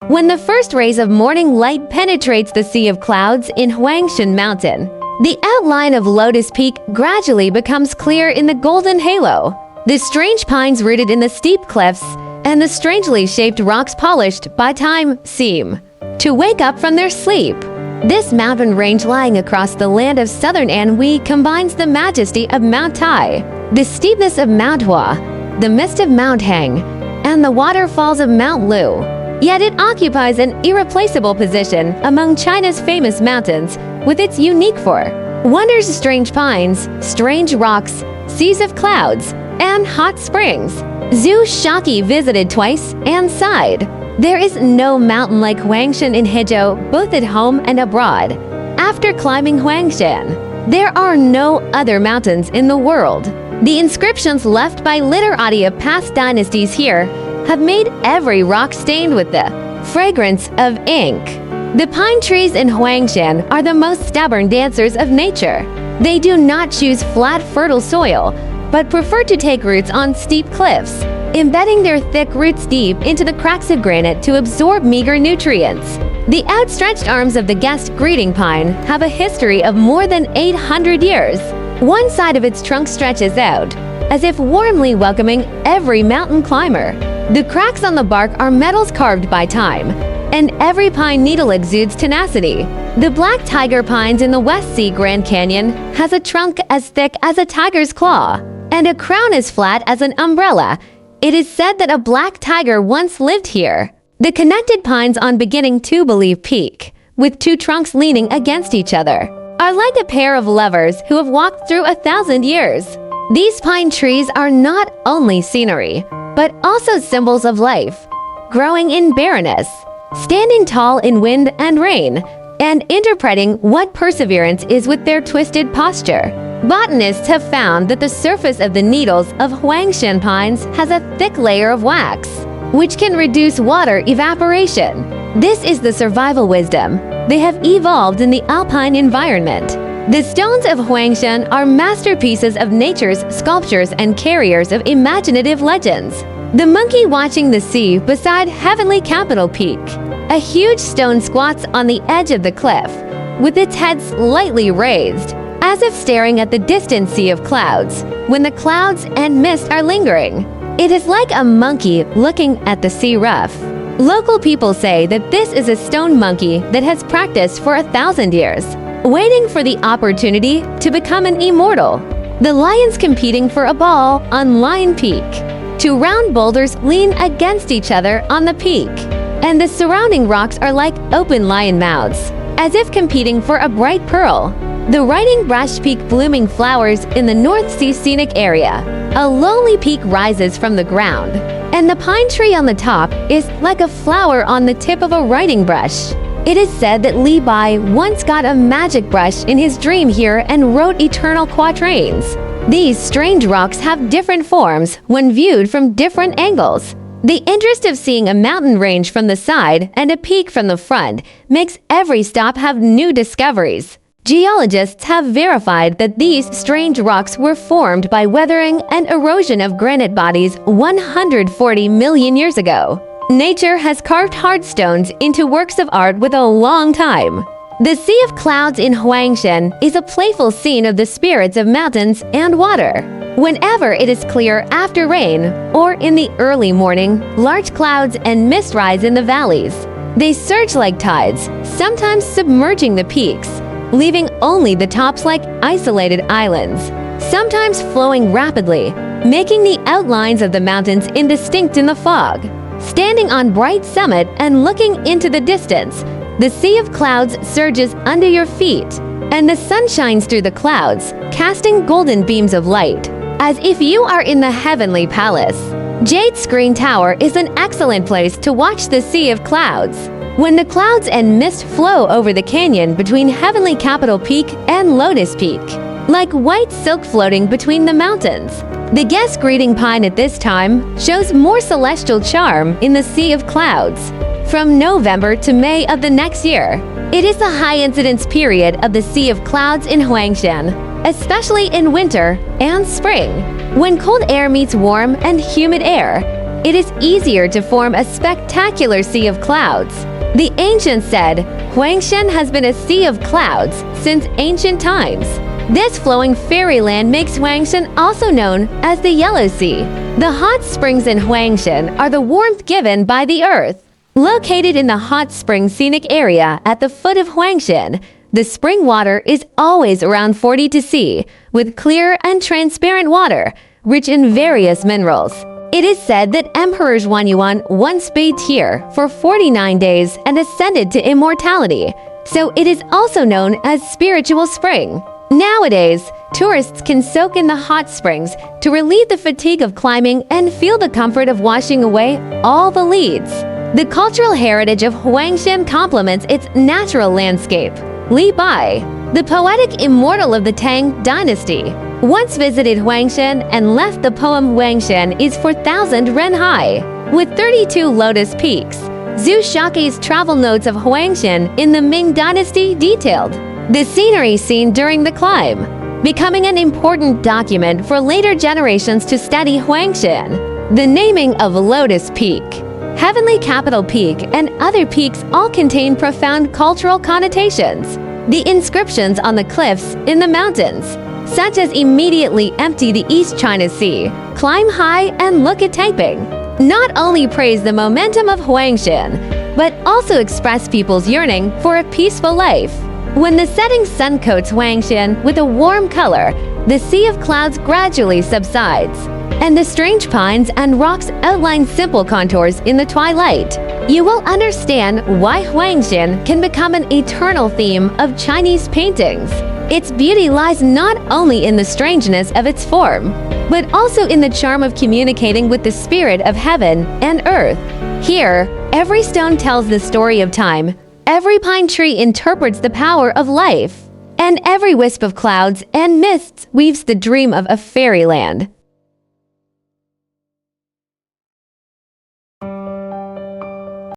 When the first rays of morning light penetrates the sea of clouds in Huangshan Mountain, the outline of Lotus Peak gradually becomes clear in the golden halo. The strange pines rooted in the steep cliffs and the strangely shaped rocks polished by time seem to wake up from their sleep. This mountain range lying across the land of southern Anhui combines the majesty of Mount Tai, the steepness of Mount Hua, the mist of Mount Hang, and the waterfalls of Mount Lu. Yet it occupies an irreplaceable position among China's famous mountains with its unique wonders, strange pines, strange rocks, seas of clouds, and hot springs. Zhu Shaki visited twice and sighed. There is no mountain like Huangshan in Hezhou, both at home and abroad. After climbing Huangshan, there are no other mountains in the world. The inscriptions left by literati of past dynasties here have made every rock stained with the fragrance of ink. The pine trees in Huangshan are the most stubborn dancers of nature. They do not choose flat, fertile soil, but prefer to take roots on steep cliffs, embedding their thick roots deep into the cracks of granite to absorb meager nutrients. The outstretched arms of the guest greeting pine have a history of more than 800 years. One side of its trunk stretches out, as if warmly welcoming every mountain climber. The cracks on the bark are metals carved by time, and every pine needle exudes tenacity. The black tiger pines in the West Sea Grand Canyon has a trunk as thick as a tiger's claw, and a crown as flat as an umbrella. It is said that a black tiger once lived here. The connected pines on beginning Tubuleaf Peak, with two trunks leaning against each other, are like a pair of lovers who have walked through 1,000 years. These pine trees are not only scenery, but also symbols of life, growing in barrenness, standing tall in wind and rain, and interpreting what perseverance is with their twisted posture. Botanists have found that the surface of the needles of Huangshan pines has a thick layer of wax, which can reduce water evaporation. This is the survival wisdom they have evolved in the alpine environment. The stones of Huangshan are masterpieces of nature's sculptures and carriers of imaginative legends. The monkey watching the sea beside Heavenly Capital Peak. A huge stone squats on the edge of the cliff, with its head slightly raised, as if staring at the distant sea of clouds, when the clouds and mist are lingering. It is like a monkey looking at the sea rough. Local people say that this is a stone monkey that has practiced for 1,000 years, waiting for the opportunity to become an immortal. The lions competing for a ball on Lion Peak. Two round boulders lean against each other on the peak, and the surrounding rocks are like open lion mouths, as if competing for a bright pearl. The Riding Brush Peak blooming flowers in the North Sea scenic area. A lonely peak rises from the ground, and the pine tree on the top is like a flower on the tip of a writing brush. It is said that Li Bai once got a magic brush in his dream here and wrote eternal quatrains. These strange rocks have different forms when viewed from different angles. The interest of seeing a mountain range from the side and a peak from the front makes every stop have new discoveries. Geologists have verified that these strange rocks were formed by weathering and erosion of granite bodies 140 million years ago. Nature has carved hard stones into works of art with a long time. The Sea of Clouds in Huangshan is a playful scene of the spirits of mountains and water. Whenever it is clear after rain or in the early morning, large clouds and mist rise in the valleys. They surge like tides, sometimes submerging the peaks, leaving only the tops like isolated islands, sometimes flowing rapidly, making the outlines of the mountains indistinct in the fog. Standing on bright summit and looking into the distance, the Sea of Clouds surges under your feet, and the sun shines through the clouds, casting golden beams of light, as if you are in the heavenly palace. Jade Screen Tower is an excellent place to watch the Sea of Clouds. When the clouds and mist flow over the canyon between Heavenly Capital Peak and Lotus Peak, like white silk floating between the mountains. The guest greeting pine at this time shows more celestial charm in the Sea of Clouds. From November to May of the next year, it is the high incidence period of the Sea of Clouds in Huangshan, especially in winter and spring, when cold air meets warm and humid air. it is easier to form a spectacular sea of clouds. The ancients said, Huangshan has been a sea of clouds since ancient times. This flowing fairyland makes Huangshan also known as the Yellow Sea. The hot springs in Huangshan are the warmth given by the earth. Located in the hot spring scenic area at the foot of Huangshan, the spring water is always around 40 to C, with clear and transparent water, rich in various minerals. It is said that Emperor Huanyuan once bathed here for 49 days and ascended to immortality, so it is also known as Spiritual Spring. Nowadays, tourists can soak in the hot springs to relieve the fatigue of climbing and feel the comfort of washing away all the leads. The cultural heritage of Huangshan complements its natural landscape. Li Bai, the poetic immortal of the Tang dynasty, once visited Huangshan and left the poem Huangshan is 4,000 ren high, with 32 lotus peaks. Zhu Shake's travel notes of Huangshan in the Ming dynasty detailed the scenery seen during the climb, becoming an important document for later generations to study Huangshan. The naming of Lotus Peak, Heavenly Capital Peak, and other peaks all contain profound cultural connotations. The inscriptions on the cliffs in the mountains, such as immediately empty the East China Sea, climb high and look at Taiping, not only praise the momentum of Huangshan, but also express people's yearning for a peaceful life. When the setting sun coats Huangshan with a warm color, the sea of clouds gradually subsides, and the strange pines and rocks outline simple contours in the twilight. You will understand why Huangshan can become an eternal theme of Chinese paintings. Its beauty lies not only in the strangeness of its form, but also in the charm of communicating with the spirit of heaven and earth. Here, every stone tells the story of time, every pine tree interprets the power of life, and every wisp of clouds and mists weaves the dream of a fairyland.